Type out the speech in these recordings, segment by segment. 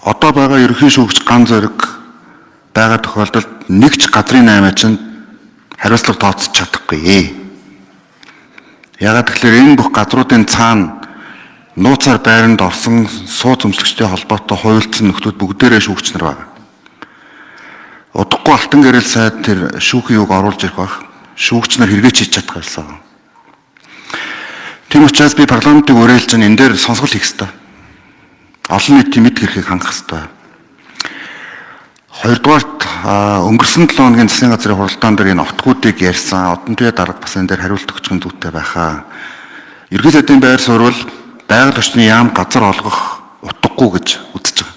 одоо байгаа ерөнхий шүүгч ган зориг байгаа тохиолдолд нэг ч газрын 8 чинь хариуцлага тооцож чадахгүй. Ягаад гэвэл энэ бүх газруудын цаана нууцаар байранд орсон сууц өмчлөгчтэй холбоотой хуульцсан нөхдүүд бүгдээрээ шүүгч нар байна. Удахгүй алтан гэрэл сайд тэр шүүхийн үг оруулж ирэх баг. Шүүгч нар хэрэгэж хийж чадах байсан. Тийм учраас би парламентыг уриалж энэ дээр сонсгол хийх ёстой. Олон нийтийн мэд хэрхийг хангах ёстой. Хоёрдугаарт өнгөрсөн 7 хоногийн засгийн газрын хуралдаан дээр энэ отгуудыг ярьсан. Одон төвөө дарга бас энэ дээр хариулт өгч зүйтэй байхаа. Ерөнхий сайдын байр суурь байгаль орчны яам газар олгох утгагүй гэж үзэж байгаа.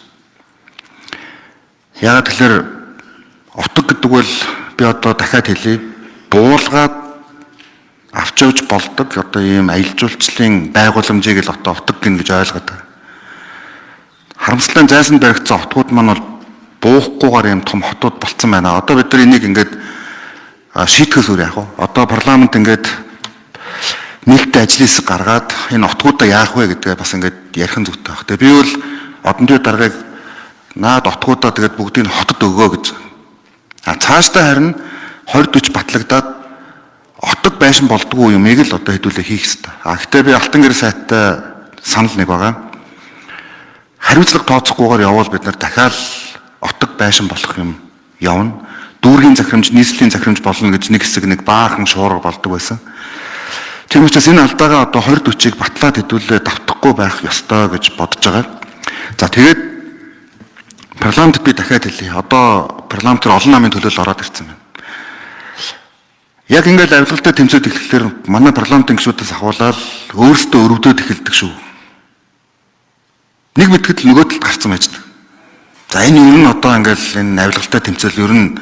Яагаад тэгэхээр утга гэдэг бол би одоо дахиад хэлье. Буулгаад авч явж болдог одоо ийм аялал жуулчлалын байгууламжийг л одоо утга гин гэж ойлгоод байгаа. Харамсалтай зайсанд баригдсан утгууд маань бол буухгүйгээр юм том хотууд болцсон байна. Одоо бид нар энийг ингээд шийтгэс үр яах вэ? Одоо парламент ингээд нээлттэй ажлын хэсэг гаргаад энэ утгуудаа яах вэ гэдгээ бас ингээд ярих нь зүйтэй баг. Тэгээ би бол одон төвөө даргаыг наад утгуудаа тэгээд бүгдийг хотод өгөө гэж. Цаашдаа харин 20-40 батлагдаад отог байшин болдгоо юмыг л одоо хэдүүлээ хийх хэрэгтэй. Гэхдээ би алтан гэр сайттай санал нэг байгаа. Хариуцлага тооцохгүйгээр явбал бид нар дахиад отог байшин болох юм явна. Дүүргийн захирамж, нийслэлийн захирамж болно гэж нэг хэсэг нэг баахан шуурга болдог байсан. Тийм учраас энэ алдаагаа одоо 20-40-ыг батлаад хэдүүлээ давтахгүй байх ёстой гэж бодож байгаа. За тэгээд парламентд би дахиад хэлье. Одоо парламент төр олон намын төлөөлөл ороод ирсэн байна. Яг ингээд авилгалтай тэмцээд эхлэхээр манай парламентын гишүүдээс ахуулаад өөрсдөө өрөвдөд эхэлдэг шүү. Нэг мэтгэл нөгөө талд гарцсан байж байна. За энэ ер нь одоо ингээд энэ авилгалтай тэмцэл ер нь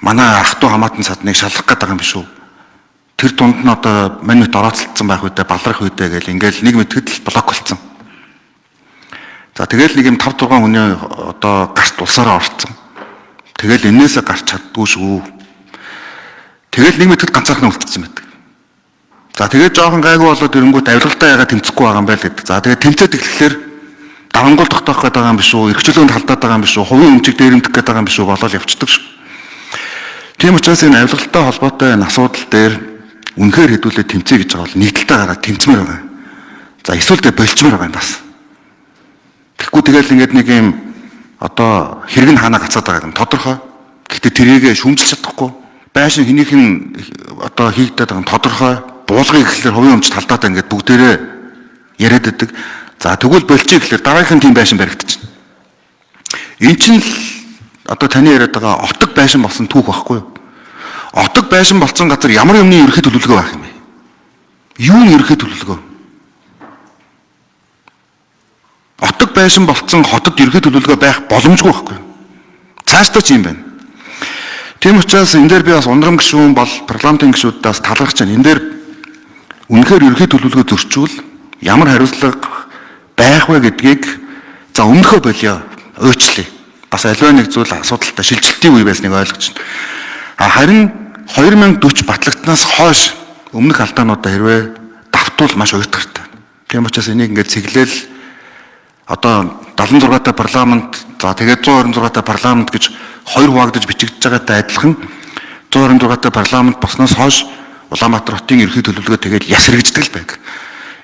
манай ах トゥ хамаатан садныг шалгах гэдэг юм биш үү? Тэр дунд нь одоо манайд орооцолцсон байх үедээ баларх үедээ гэл ингээд нэг мэтгэл блок болцсон. За тэгэл нэг юм 5-6 хүний одоо гарт улсаараа орцсон. Тэгэл энээсээ гарч чаддгүй шүү. Тэгэл нэг мэтгэл ганцаархан үлдсэн байдаг. За тэгээд жоохон гайгүй болоод ирэнгүүт авилгалтай ягаад тэмцэхгүй байгаа юм байл гэдэг. За тэгээд тэмцээд эхлэхээр давангуул тогтоох гэдэг байгаа юм биш үү? Эрхчлөөнд халдаад байгаа юм биш үү? Хувийн өмчийг дээрэмдэх гэдэг байгаа юм биш үү? Болоод явцдаг шүү. Тийм учраас энэ авилгалтай холбоотой энэ асуудал дээр үнэхээр хэдүүлээ тэмцэе гэж байгаа бол нэгдэлтэй гараад тэмцмээр байгаа. За эсвэл тэ болчмоор байгаа юм бас. Тэгэхгүй тэгэл ингээд нэг юм одоо хэрэг нь хаана гацаад байгаа юм тодорхой. Гэхдээ тэрийгэ шүмжилж чадахгүй. Байшин хэнийх нь одоо хийгдээд байгаа юм тодорхой. Буулгыг гэхэлэр хувийн өмчт халдаад байгаа ингээд бүгдээрээ яриад байдаг. За тэгвэл болчих гэхэлэр дараагийн тийм байшин баригдчихна. Энд чинь л одоо таны яриад байгаа отог байшин болсон түүх байхгүй юу? Отог байшин болсон газар ямар юмны ерөнхий төлөвлөгөө байх юм бэ? Юун ерөнхий төлөвлөгөө? Отог байшин болсон хотод ерөнхий төлөвлөгөө байх боломжгүй байхгүй юу? Цаашдаа ч юм байна. Тийм учраас энэ дээр би бас ундрам гишүүн бол парламентын гишүүдээс талархаж байна. Энэ дээр үнэхээр ерөнхий төлөвлөгөө зөрчүүл ямар хариуцлага байх вэ гэдгийг за өмнөхөө болио өөчлөе. Бас аливаа нэг зүйл асуудалтай шилжилтийн үе байсныг ойлгож байна. Харин 2040 батлагдсанаас хойш өмнөх алдаануудаа хэрвээ давтвал маш уйтгартай. Тийм учраас энийг ингээд цэглээл одоо 76 та парламент за тэгээд 126 та парламент гэж хоёр хуваагдаж бичигдэж байгаатай адилхан 126 та парламент босноос хойш Улаанбаатар хотын ерөнхий төлөвлөгөө тэгээд ясрэгждэг л байг.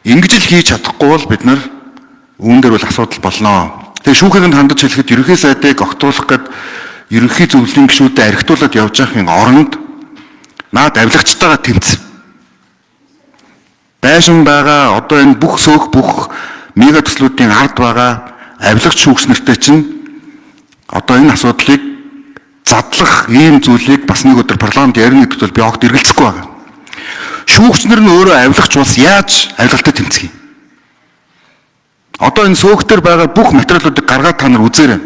Ингэж л хийж чадахгүй бол бид нар үүн дээр бол асуудал болно. Тэгээ шүүхийг хандаж хэлэхэд ерөнхий сайдыг огтруулах гээд ерөнхий зөвлөлийн гишүүдэд архитуулаад явж байхын оронд наад авилагчтайгаа тэмцэв. Байшин байгаа одоо энэ бүх сөөх бүх мега төслүүдийн ард байгаа авилагч шүүгч нартай чинь одоо энэ асуудлыг задлах ийм зүйлийг бас нэг өдөр парламент ярина гэдэгт бол би огт эргэлзэхгүй байгаа. Шүүгч нар нь өөрөө авилагч бас яаж авилгалтай тэмцэх юм? Одоо энэ сөөхтөр байгаа бүх материалуудыг гаргаад та нар үзээрэй.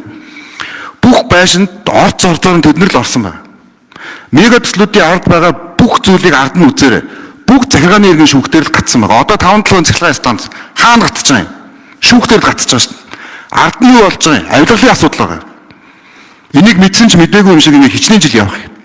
Бүх байшинд орц орцоор тэднэр л орсон байна. Мега төслүүдийн ард байгаа бүх зүйлийг ард нь үзээрэй. Бүх захиргааны иргэн шүүхтэр л гацсан байгаа. Одоо 5-7 цахилгаан станц хаана гацж байгаа юм? Шүүхтэр л гацж байгаа шүү дээ. Ард нь юу болж байгаа юм? Авилгалын асуудал байгаа. Энийг мэдсэн ч мэдээгүй юм шиг ингэ хичнээн жил явах юм.